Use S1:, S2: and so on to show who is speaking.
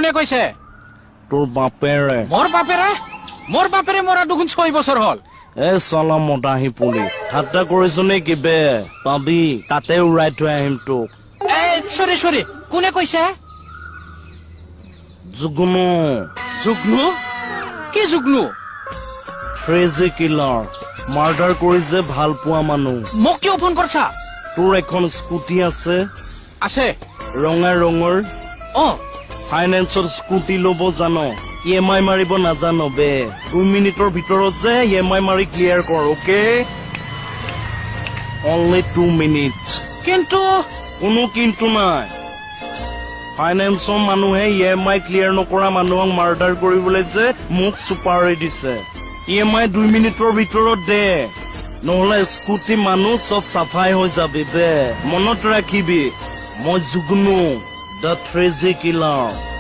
S1: কোনে কৈছে
S2: তোৰ বাপেৰে
S1: মোৰ বাপেৰে মৰা দেখোন 6 বছৰ হল
S2: চলা মদাহী পুলিচ ঠাট্টা কৰিছ নে কিবে পাবি তাতে উৰাই থৈ আহিম তোক
S1: সৰি কোনে কৈছে
S2: জুগনু
S1: কি জুগনু
S2: ট্ৰেজি কিলাৰ মাৰ্ডাৰ কৰি যে ভাল পোৱা মানুহ
S1: মোক কিয় ফোন কৰছা
S2: তোৰ এখন স্কুটি আছে ৰঙৰ ফাইনেন্সৰ স্কুটি ল'ব জানো EMI মাৰিব নাজানো বে 2 মিনিটৰ ভিতৰত যে EMI মাৰি ক্লিয়াৰ কৰ অকে অনলি 2 মিনিটছ
S1: কিন্তু
S2: কোনো কিন্তু নাই ফাইনেন্সৰ মানুহে EMI ক্লিয়াৰ নকৰা মানুহক মাৰ্ডাৰ কৰিবলৈ যে মোক চুপাৰি দিছে EMI 2 মিনিটৰ ভিতৰত দে নহলে স্কুটি মানুহ সব সাফাই হৈ যাবি বে মনত ৰাখিবি মই জুগনু দ্য ট্ৰেজি কিলাৰ